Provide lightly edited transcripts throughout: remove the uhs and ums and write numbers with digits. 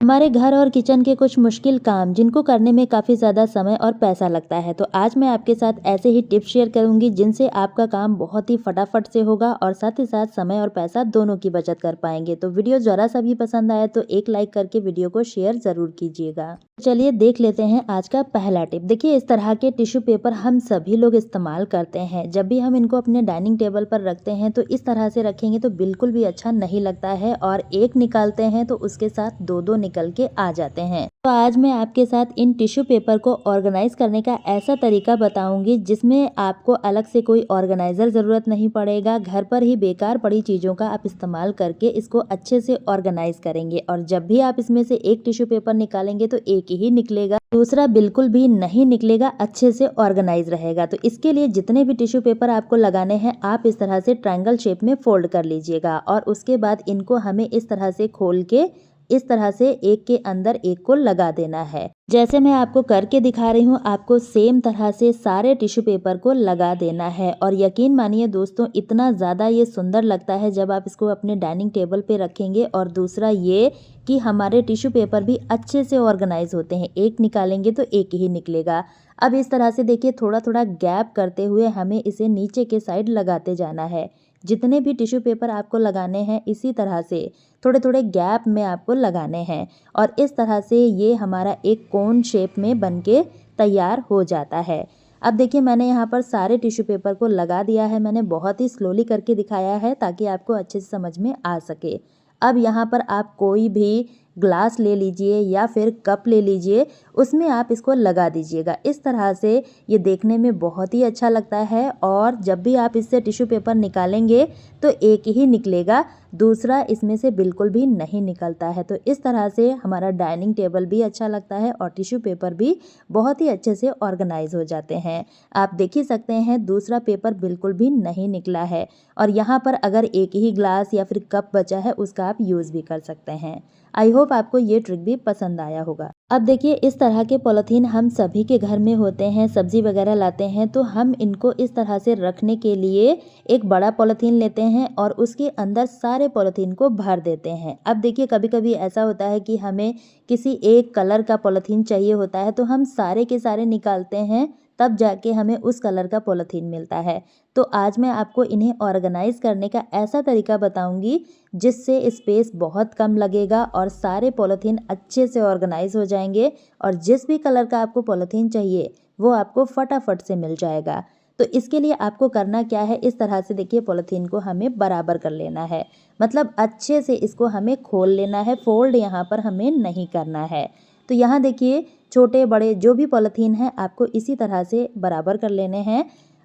हमारे घर और किचन के कुछ मुश्किल काम जिनको करने में काफ़ी ज़्यादा समय और पैसा लगता है, तो आज मैं आपके साथ ऐसे ही टिप्स शेयर करूंगी जिनसे आपका काम बहुत ही फटाफट से होगा और साथ ही साथ समय और पैसा दोनों की बचत कर पाएंगे। तो वीडियो ज़रा सा भी पसंद आए तो एक लाइक करके वीडियो को शेयर ज़रूर कीजिएगा। चलिए देख लेते हैं आज का पहला टिप। देखिए, इस तरह के टिश्यू पेपर हम सभी लोग इस्तेमाल करते हैं। जब भी हम इनको अपने डाइनिंग टेबल पर रखते हैं तो इस तरह से रखेंगे तो बिल्कुल भी अच्छा नहीं लगता है और एक निकालते हैं तो उसके साथ दो दो निकल के आ जाते हैं। तो आज मैं आपके साथ इन टिश्यू पेपर को ऑर्गेनाइज करने का ऐसा तरीका बताऊंगी जिसमें आपको अलग से कोई ऑर्गेनाइजर ज़रूरत नहीं पड़ेगा। घर पर ही बेकार पड़ी चीज़ों का आप इस्तेमाल करके इसको अच्छे से ऑर्गेनाइज करेंगे और जब भी आप इसमें से एक टिश्यू पेपर निकालेंगे तो एक ही निकलेगा, दूसरा बिल्कुल भी नहीं निकलेगा, अच्छे से ऑर्गेनाइज रहेगा। तो इसके लिए जितने भी टिश्यू पेपर आपको लगाने हैं आप इस तरह से ट्रायंगल शेप में फोल्ड कर लीजिएगा और उसके बाद इनको हमें इस तरह से खोल के इस तरह से एक के अंदर एक को लगा देना है। जैसे मैं आपको करके दिखा रही हूँ, आपको सेम तरह से सारे टिश्यू पेपर को लगा देना है और यकीन मानिए दोस्तों, इतना ज़्यादा ये सुंदर लगता है जब आप इसको अपने डाइनिंग टेबल पे रखेंगे। और दूसरा ये कि हमारे टिश्यू पेपर भी अच्छे से ऑर्गेनाइज होते हैं, एक निकालेंगे तो एक ही निकलेगा। अब इस तरह से देखिए, थोड़ा थोड़ा गैप करते हुए हमें इसे नीचे के साइड लगाते जाना है। जितने भी टिश्यू पेपर आपको लगाने हैं इसी तरह से थोड़े थोड़े गैप में आपको लगाने हैं और इस तरह से ये हमारा एक कोन शेप में बनके तैयार हो जाता है। अब देखिए, मैंने यहाँ पर सारे टिश्यू पेपर को लगा दिया है। मैंने बहुत ही स्लोली करके दिखाया है ताकि आपको अच्छे से समझ में आ सके। अब यहाँ पर आप कोई भी ग्लास ले लीजिए या फिर कप ले लीजिए, उसमें आप इसको लगा दीजिएगा। इस तरह से ये देखने में बहुत ही अच्छा लगता है और जब भी आप इससे टिश्यू पेपर निकालेंगे तो एक ही निकलेगा, दूसरा इसमें से बिल्कुल भी नहीं निकलता है। तो इस तरह से हमारा डाइनिंग टेबल भी अच्छा लगता है और टिश्यू पेपर भी बहुत ही अच्छे से ऑर्गेनाइज हो जाते हैं। आप देख ही सकते हैं, दूसरा पेपर बिल्कुल भी नहीं निकला है और यहाँ पर अगर एक ही ग्लास या फिर कप बचा है उसका आप यूज़ भी कर सकते हैं। आई होप आपको ये ट्रिक भी पसंद आया होगा। अब देखिए, इस तरह के पॉलीथीन हम सभी के घर में होते हैं। सब्जी वगैरह लाते हैं तो हम इनको इस तरह से रखने के लिए एक बड़ा पॉलीथीन लेते हैं और उसके अंदर सारे पॉलीथीन को भर देते हैं। अब देखिए, कभी कभी ऐसा होता है कि हमें किसी एक कलर का पॉलीथीन चाहिए होता है तो हम सारे के सारे निकालते हैं, तब जाके हमें उस कलर का पॉलीथीन मिलता है। तो आज मैं आपको इन्हें ऑर्गेनाइज करने का ऐसा तरीका बताऊंगी जिससे स्पेस बहुत कम लगेगा और सारे पॉलीथीन अच्छे से ऑर्गेनाइज हो जाएंगे और जिस भी कलर का आपको पॉलीथीन चाहिए वो आपको फटाफट से मिल जाएगा। तो इसके लिए आपको करना क्या है, इस तरह से देखिए, पॉलीथीन को हमें बराबर कर लेना है, मतलब अच्छे से इसको हमें खोल लेना है, फोल्ड यहाँ पर हमें नहीं करना है। तो यहाँ देखिए, छोटे बड़े जो भी पॉलीथीन है आपको इसी तरह से बराबर कर लेने हैं।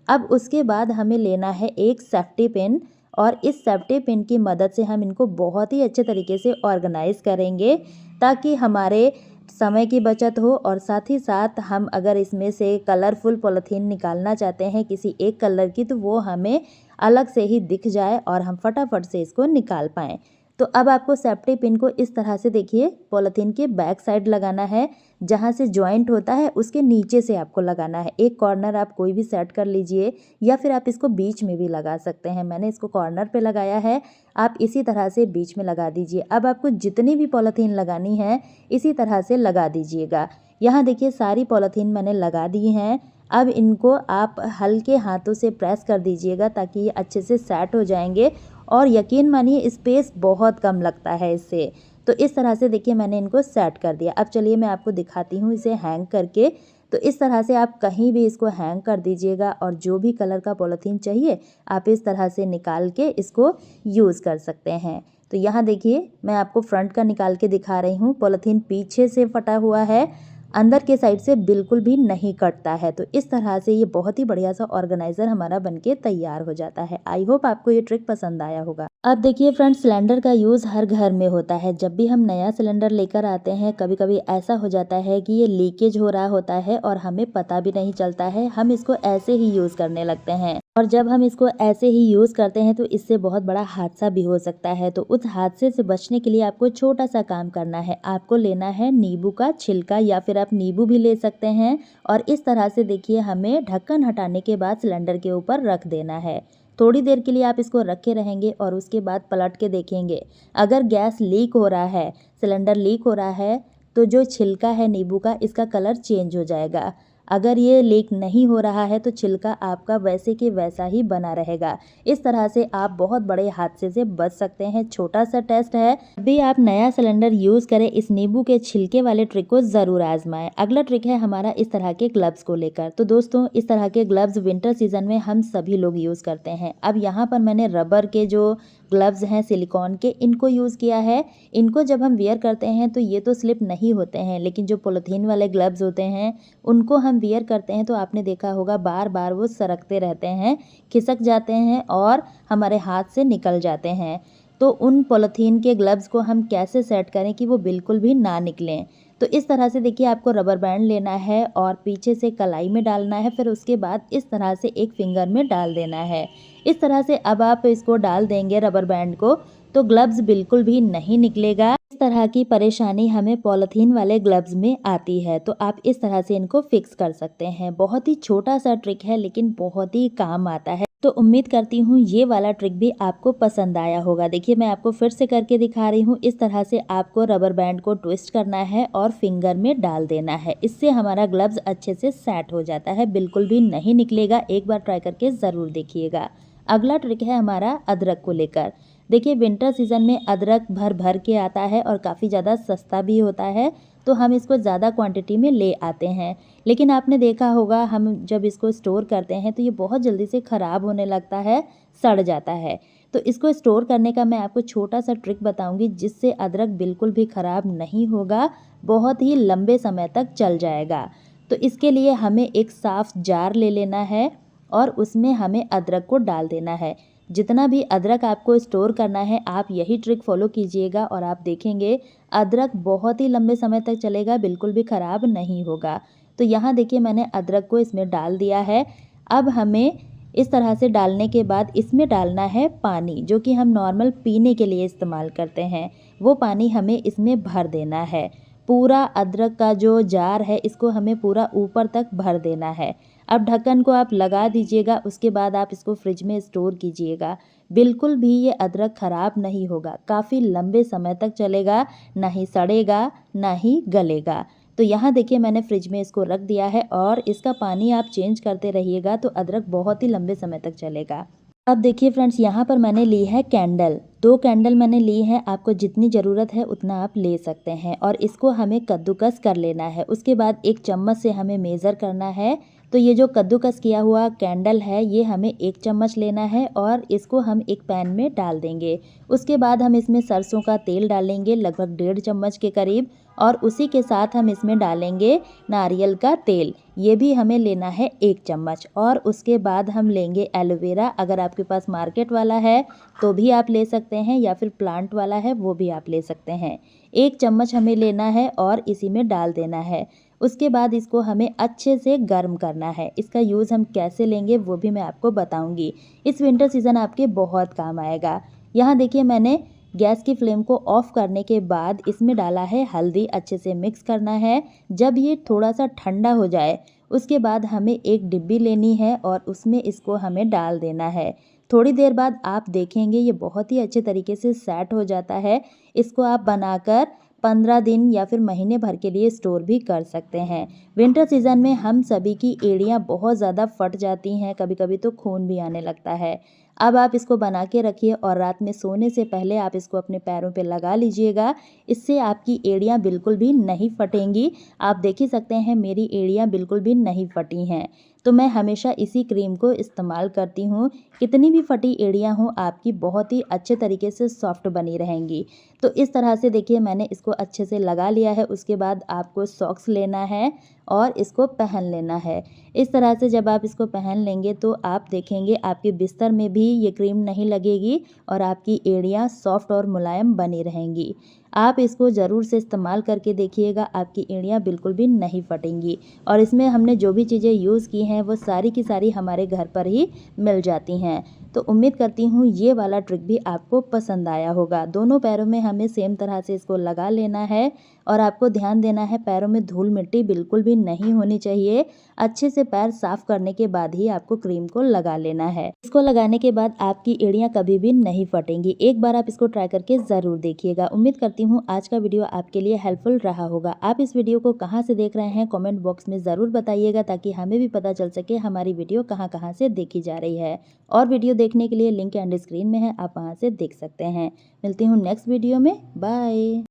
अब उसके बाद हमें लेना है एक सेफ्टी पिन और इस सेफ्टी पिन की मदद से हम इनको बहुत ही अच्छे तरीके से ऑर्गेनाइज करेंगे ताकि हमारे समय की बचत हो और साथ ही साथ हम अगर इसमें से कलरफुल पॉलीथीन निकालना चाहते हैं किसी एक कलर की तो वो हमें अलग से ही दिख जाए और हम फटाफट से इसको निकाल पाएँ। तो अब आपको सेफ्टी पिन को इस तरह से देखिए पॉलीथीन के बैक साइड लगाना है, जहाँ से जॉइंट होता है उसके नीचे से आपको लगाना है। एक कॉर्नर आप कोई भी सेट कर लीजिए या फिर आप इसको बीच में भी लगा सकते हैं। मैंने इसको कॉर्नर पे लगाया है, आप इसी तरह से बीच में लगा दीजिए। अब आपको जितनी भी पॉलीथीन लगानी है इसी तरह से लगा दीजिएगा। यहाँ देखिए, सारी पॉलीथीन मैंने लगा दी हैं। अब इनको आप हल्के हाथों से प्रेस कर दीजिएगा ताकि ये अच्छे से सेट हो जाएंगे और यकीन मानिए स्पेस बहुत कम लगता है इससे। तो इस तरह से देखिए, मैंने इनको सेट कर दिया। अब चलिए मैं आपको दिखाती हूँ इसे हैंग करके। तो इस तरह से आप कहीं भी इसको हैंग कर दीजिएगा और जो भी कलर का पॉलीथीन चाहिए आप इस तरह से निकाल के इसको यूज़ कर सकते हैं। तो यहाँ देखिए, मैं आपको फ्रंट का निकाल के दिखा रही हूँ। पॉलीथीन पीछे से फटा हुआ है, अंदर के साइड से बिल्कुल भी नहीं कटता है। तो इस तरह से ये बहुत ही बढ़िया सा ऑर्गेनाइजर हमारा बनके तैयार हो जाता है। आई होप आपको ये ट्रिक पसंद आया होगा। अब देखिए फ्रेंड्स, सिलेंडर का यूज़ हर घर में होता है। जब भी हम नया सिलेंडर लेकर आते हैं कभी कभी ऐसा हो जाता है कि ये लीकेज हो रहा होता है और हमें पता भी नहीं चलता है, हम इसको ऐसे ही यूज़ करने लगते हैं और जब हम इसको ऐसे ही यूज़ करते हैं तो इससे बहुत बड़ा हादसा भी हो सकता है। तो उस हादसे से बचने के लिए आपको छोटा सा काम करना है। आपको लेना है नींबू का छिलका या फिर आप नींबू भी ले सकते हैं और इस तरह से देखिए हमें ढक्कन हटाने के बाद सिलेंडर के ऊपर रख देना है। थोड़ी देर के लिए आप इसको रखे रहेंगे और उसके बाद पलट के देखेंगे। अगर गैस लीक हो रहा है, सिलेंडर लीक हो रहा है तो जो छिलका है नींबू का इसका कलर चेंज हो जाएगा। अगर ये लीक नहीं हो रहा है तो छिलका आपका वैसे के वैसा ही बना रहेगा। इस तरह से आप बहुत बड़े हादसे से बच सकते हैं। छोटा सा टेस्ट है, जब भी आप नया सिलेंडर यूज़ करें इस नींबू के छिलके वाले ट्रिक को ज़रूर आजमाएं। अगला ट्रिक है हमारा इस तरह के ग्लव्स को लेकर। तो दोस्तों इस तरह के ग्लव्स विंटर सीजन में हम सभी लोग यूज़ करते हैं। अब यहाँ पर मैंने रबर के जो ग्लव्स हैं सिलिकॉन के, इनको यूज़ किया है। इनको जब हम वियर करते हैं तो ये तो स्लिप नहीं होते हैं, लेकिन जो पॉलीथीन वाले ग्लव्स होते हैं उनको हम वियर करते हैं तो आपने देखा होगा बार बार वो सरकते रहते हैं, खिसक जाते हैं और हमारे हाथ से निकल जाते हैं। तो उन पॉलीथीन के ग्लव्स को हम कैसे सेट करें कि वो बिल्कुल भी ना निकलें। तो इस तरह से देखिए आपको रबर बैंड लेना है और पीछे से कलाई में डालना है, फिर उसके बाद इस तरह से एक फिंगर में डाल देना है। इस तरह से अब आप इसको डाल देंगे रबर बैंड को तो ग्लव्स बिल्कुल भी नहीं निकलेगा। इस तरह की परेशानी हमें पॉलीथीन वाले ग्लव्स में आती है, तो आप इस तरह से इनको फिक्स कर सकते हैं। बहुत ही छोटा सा ट्रिक है लेकिन बहुत ही काम आता है। तो उम्मीद करती हूँ ये वाला ट्रिक भी आपको पसंद आया होगा। देखिए मैं आपको फिर से करके दिखा रही हूँ। इस तरह से आपको रबर बैंड को ट्विस्ट करना है और फिंगर में डाल देना है। इससे हमारा ग्लव्स अच्छे से सेट हो जाता है, बिल्कुल भी नहीं निकलेगा। एक बार ट्राई करके ज़रूर देखिएगा। अगला ट्रिक है हमारा अदरक को लेकर। देखिए विंटर सीजन में अदरक भर भर के आता है और काफ़ी ज़्यादा सस्ता भी होता है, तो हम इसको ज़्यादा क्वांटिटी में ले आते हैं। लेकिन आपने देखा होगा हम जब इसको स्टोर करते हैं तो ये बहुत जल्दी से ख़राब होने लगता है, सड़ जाता है। तो इसको स्टोर करने का मैं आपको छोटा सा ट्रिक बताऊंगी जिससे अदरक बिल्कुल भी ख़राब नहीं होगा, बहुत ही लंबे समय तक चल जाएगा। तो इसके लिए हमें एक साफ़ जार ले लेना है और उसमें हमें अदरक को डाल देना है। जितना भी अदरक आपको स्टोर करना है आप यही ट्रिक फॉलो कीजिएगा और आप देखेंगे अदरक बहुत ही लंबे समय तक चलेगा, बिल्कुल भी ख़राब नहीं होगा। तो यहाँ देखिए मैंने अदरक को इसमें डाल दिया है। अब हमें इस तरह से डालने के बाद इसमें डालना है पानी, जो कि हम नॉर्मल पीने के लिए इस्तेमाल करते हैं। वो पानी हमें इसमें भर देना है। पूरा अदरक का जो जार है इसको हमें पूरा ऊपर तक भर देना है। अब ढक्कन को आप लगा दीजिएगा, उसके बाद आप इसको फ्रिज में स्टोर कीजिएगा। बिल्कुल भी ये अदरक ख़राब नहीं होगा, काफ़ी लंबे समय तक चलेगा, ना ही सड़ेगा ना ही गलेगा। तो यहाँ देखिए मैंने फ्रिज में इसको रख दिया है और इसका पानी आप चेंज करते रहिएगा तो अदरक बहुत ही लंबे समय तक चलेगा। अब देखिए फ्रेंड्स यहाँ पर मैंने ली है कैंडल, 2 कैंडल मैंने ली है। आपको जितनी ज़रूरत है उतना आप ले सकते हैं और इसको हमें कद्दूकस कर लेना है। उसके बाद एक चम्मच से हमें मेज़र करना है। तो ये जो कद्दूकस किया हुआ कैंडल है ये हमें 1 चम्मच लेना है और इसको हम एक पैन में डाल देंगे। उसके बाद हम इसमें सरसों का तेल डालेंगे लगभग 1.5 चम्मच के करीब और उसी के साथ हम इसमें डालेंगे नारियल का तेल, ये भी हमें लेना है 1 चम्मच। और उसके बाद हम लेंगे एलोवेरा, अगर आपके पास मार्केट वाला है तो भी आप ले सकते हैं या फिर प्लांट वाला है वो भी आप ले सकते हैं। 1 चम्मच हमें लेना है और इसी में डाल देना है। उसके बाद इसको हमें अच्छे से गर्म करना है। इसका यूज़ हम कैसे लेंगे वो भी मैं आपको बताऊंगी। इस विंटर सीज़न आपके बहुत काम आएगा। यहाँ देखिए मैंने गैस की फ्लेम को ऑफ करने के बाद इसमें डाला है हल्दी, अच्छे से मिक्स करना है। जब ये थोड़ा सा ठंडा हो जाए उसके बाद हमें एक डिब्बी लेनी है और उसमें इसको हमें डाल देना है। थोड़ी देर बाद आप देखेंगे ये बहुत ही अच्छे तरीके से सेट हो जाता है। इसको आप बनाकर 15 दिन या फिर महीने भर के लिए स्टोर भी कर सकते हैं। विंटर सीज़न में हम सभी की एड़ियाँ बहुत ज़्यादा फट जाती हैं, कभी कभी तो खून भी आने लगता है। अब आप इसको बना के रखिए और रात में सोने से पहले आप इसको अपने पैरों पे लगा लीजिएगा। इससे आपकी एड़ियाँ बिल्कुल भी नहीं फटेंगी। आप देख ही सकते हैं मेरी एड़ियाँ बिल्कुल भी नहीं फटी हैं। तो मैं हमेशा इसी क्रीम को इस्तेमाल करती हूँ। कितनी भी फटी एड़ियाँ हों आपकी बहुत ही अच्छे तरीके से सॉफ्ट बनी रहेंगी। तो इस तरह से देखिए मैंने इसको अच्छे से लगा लिया है। उसके बाद आपको सॉक्स लेना है और इसको पहन लेना है। इस तरह से जब आप इसको पहन लेंगे तो आप देखेंगे आपके बिस्तर में भी ये क्रीम नहीं लगेगी और आपकी एड़ियाँ सॉफ्ट और मुलायम बनी रहेंगी। आप इसको ज़रूर से इस्तेमाल करके देखिएगा, आपकी एड़ियाँ बिल्कुल भी नहीं फटेंगी। और इसमें हमने जो भी चीज़ें यूज़ की हैं वो सारी की सारी हमारे घर पर ही मिल जाती हैं। तो उम्मीद करती हूँ ये वाला ट्रिक भी आपको पसंद आया होगा। दोनों पैरों में हमें सेम तरह से इसको लगा लेना है और आपको ध्यान देना है पैरों में धूल मिट्टी बिल्कुल भी नहीं होनी चाहिए। अच्छे से पैर साफ करने के बाद ही आपको क्रीम को लगा लेना है। इसको लगाने के बाद आपकी एड़ियाँ कभी भी नहीं फटेंगी। एक बार आप इसको ट्राई करके ज़रूर देखिएगा। उम्मीद करती हूँ आज का वीडियो आपके लिए हेल्पफुल रहा होगा। आप इस वीडियो को कहाँ से देख रहे हैं कमेंट बॉक्स में ज़रूर बताइएगा, ताकि हमें भी पता चल सके हमारी वीडियो कहाँ कहाँ से देखी जा रही है। और वीडियो देखने के लिए लिंक एंड स्क्रीन में है, आप वहाँ से देख सकते हैं। मिलती हूँ नेक्स्ट वीडियो में। बाय।